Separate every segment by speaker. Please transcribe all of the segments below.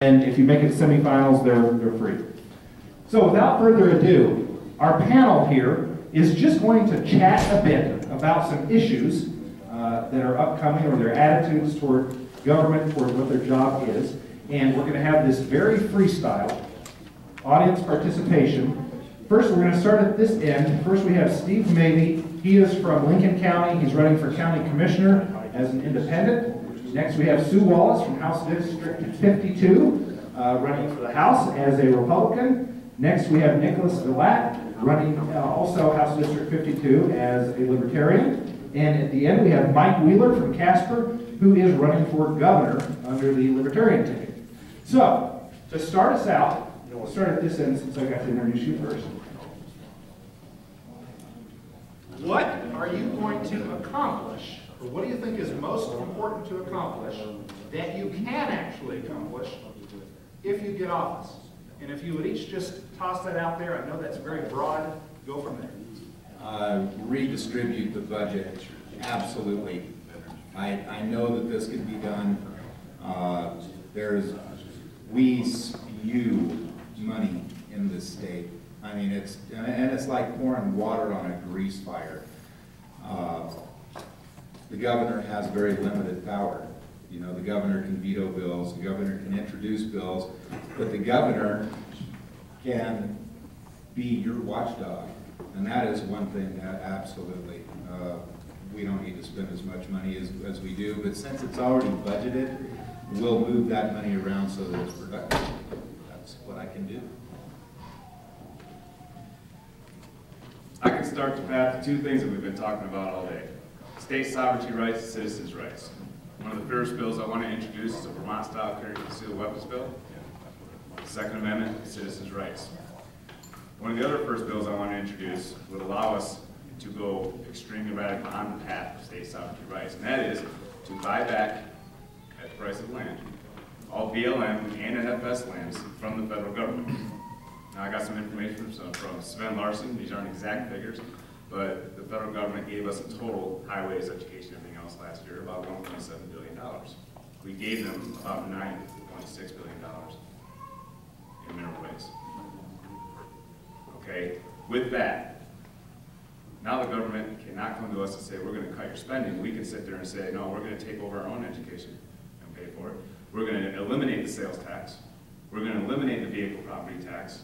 Speaker 1: And if you make it semifinals, they're free. So without further ado, our panel here is just going to chat a bit about some issues that are upcoming, or their attitudes toward government, toward what their job is. And we're going to have this very freestyle audience participation. First, we're going to start at this end. First, we have Steve Mabey. He is from Lincoln County. He's running for county commissioner as an independent. Next, we have Sue Wallace from House District 52, running for the House as a Republican. Next, we have Nicholas Villatt, running also House District 52 as a Libertarian. And at the end, we have Mike Wheeler from Casper, who is running for governor under the Libertarian ticket. So, to start us out, we'll start at this end since I got to introduce you first. What are you going to accomplish, or what do you think is most important to accomplish that you can actually accomplish if you get office? And if you would each just toss that out there, I know that's very broad, go from there.
Speaker 2: Redistribute the budget, absolutely. I know that this can be done. We spew money in this state. I mean, it's like pouring water on a grease fire. The governor has very limited power. You know, the governor can veto bills, the governor can introduce bills, but the governor can be your watchdog. And that is one thing that absolutely, we don't need to spend as much money as we do, but since it's already budgeted, we'll move that money around so that it's productive. That's what I can do.
Speaker 3: I can start to path to two things that we've been talking about all day. State sovereignty rights and citizens' rights. One of the first bills I want to introduce is a Vermont-style carry concealed weapons bill. The Second Amendment, citizens' rights. One of the other first bills I want to introduce would allow us to go extremely radical on the path of state sovereignty rights, and that is to buy back, at the price of land, all BLM and NFS lands from the federal government. Now, I got some information from Sven Larson. These aren't exact figures, but the federal government gave us a total highways, education, everything else last year, about $1.7 billion. We gave them about $9.6 billion in mineral waste. Okay, with that, now the government cannot come to us and say, we're going to cut your spending. We can sit there and say, no, we're going to take over our own education and pay for it. We're going to eliminate the sales tax. We're going to eliminate the vehicle property tax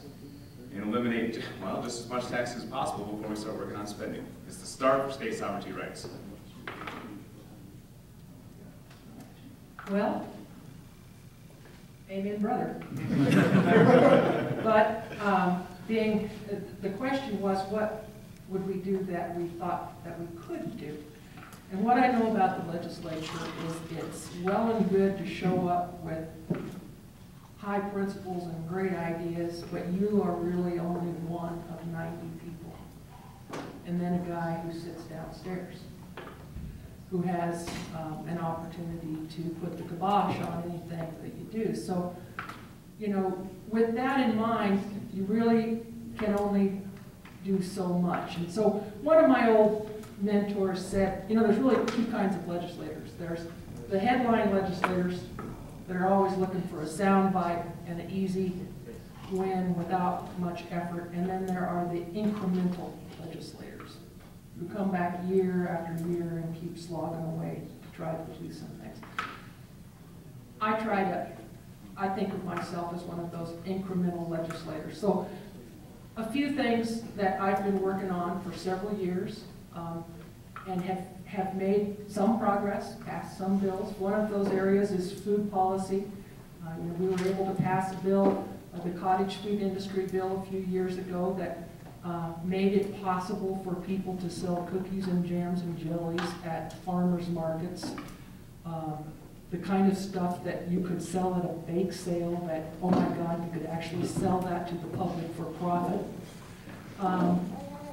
Speaker 3: and eliminate, well, just as much tax as possible before we start working on spending. It's the start for state sovereignty rights.
Speaker 4: Well, amen, brother. But the question was, what would we do that we thought that we could do? And what I know about the legislature is it's well and good to show up with high principles and great ideas, but you are really only one of 90 people. And then a guy who sits downstairs, who has an opportunity to put the kibosh on anything that you do. So, you know, with that in mind, you really can only do so much. And so one of my old mentors said, you know, there's really two kinds of legislators. There's the headline legislators that are always looking for a soundbite and an easy win without much effort. And then there are the incremental legislators who come back year after year and keep slogging away to try to do some things. I think of myself as one of those incremental legislators. So a few things that I've been working on for several years and have made some progress, passed some bills. One of those areas is food policy. You know, we were able to pass a bill, the cottage food industry bill a few years ago that made it possible for people to sell cookies and jams and jellies at farmers markets. The kind of stuff that you could sell at a bake sale that, oh my God, you could actually sell that to the public for profit.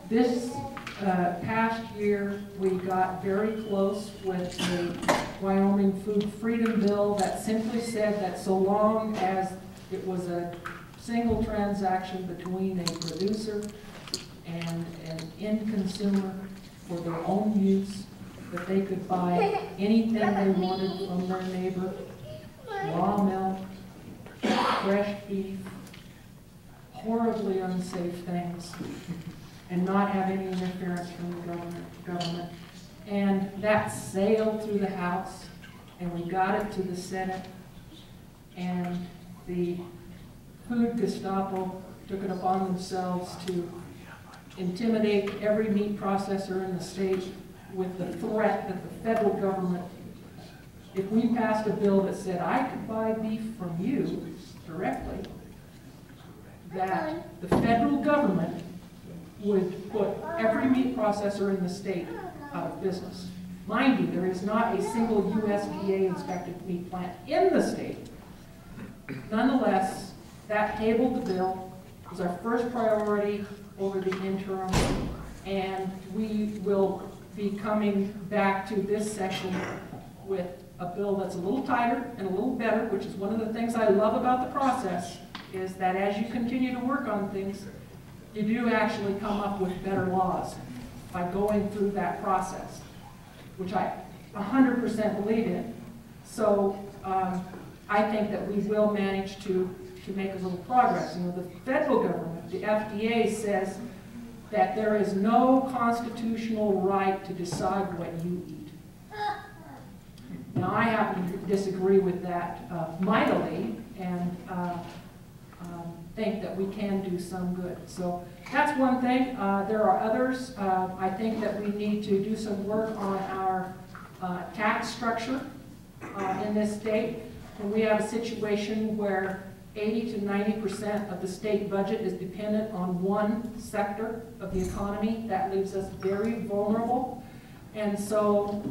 Speaker 4: This past year, we got very close with the Wyoming Food Freedom Bill that simply said that so long as it was a single transaction between a producer and an end consumer for their own use, that they could buy anything they wanted from their neighbor, raw milk, fresh beef, horribly unsafe things, and not have any interference from the government. And that sailed through the House, and we got it to the Senate, and the food Gestapo took it upon themselves to intimidate every meat processor in the state with the threat that the federal government, if we passed a bill that said I could buy beef from you directly, that the federal government would put every meat processor in the state out of business. Mind you, there is not a single USDA-inspected meat plant in the state. Nonetheless, that tabled the bill. It was our first priority over the interim, and we will be coming back to this session with a bill that's a little tighter and a little better, which is one of the things I love about the process, is that as you continue to work on things, you do actually come up with better laws by going through that process, which I 100% believe in. So I think that we will manage to make a little progress. You know, the federal government, the FDA, says that there is no constitutional right to decide what you eat. Now, I happen to disagree with that mightily, and think that we can do some good. So that's one thing. There are others. I think that we need to do some work on our tax structure in this state. And we have a situation where 80 to 90% of the state budget is dependent on one sector of the economy. That leaves us very vulnerable. And so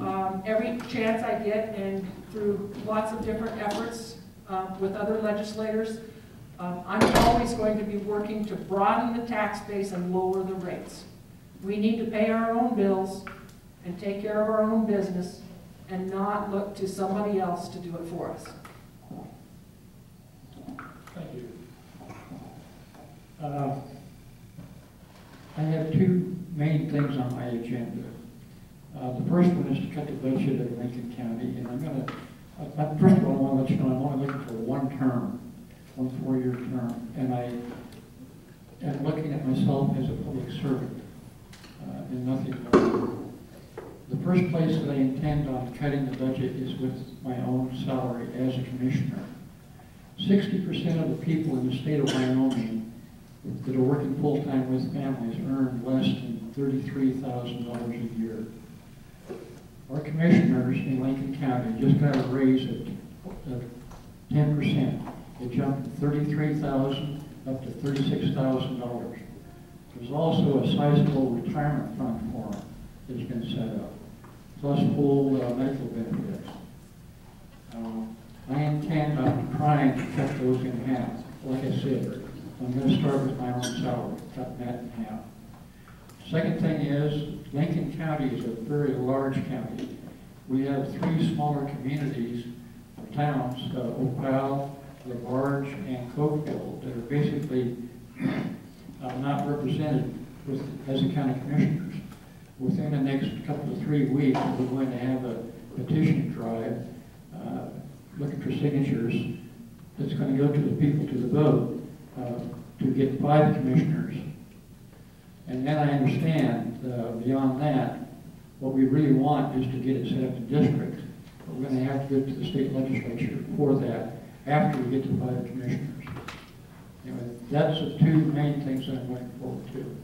Speaker 4: every chance I get, and through lots of different efforts with other legislators, I'm always going to be working to broaden the tax base and lower the rates. We need to pay our own bills and take care of our own business and not look to somebody else to do it for us.
Speaker 5: Thank you. I have two main things on my agenda. The first one is to cut the budget of Lincoln County, and I'm going to, first of all, I want to let you know I'm only looking for one 4-year term, and I am looking at myself as a public servant and nothing more. The first place that I intend on cutting the budget is with my own salary as a commissioner. 60% of the people in the state of Wyoming that are working full-time with families earn less than $33,000 a year. Our commissioners in Lincoln County just got a raise of 10%. It jumped from $33,000 up to $36,000. There's also a sizable retirement fund for them that's been set up, plus full medical benefits. I intend on trying to cut those in half. Like I said, I'm going to start with my own salary, cut that in half. Second thing is, Lincoln County is a very large county. We have 3 smaller communities or towns, Opal, LaBarge, and Cokeville, that are basically not represented as the county commissioners. Within the next couple of 3 weeks, we're going to have a petition drive looking for signatures that's going to go to the people to the vote to get 5 commissioners. And then I understand, beyond that, what we really want is to get it set up in districts. But we're going to have to go to the state legislature for that after we get to 5 commissioners. Anyway, that's the 2 main things that I'm looking forward to.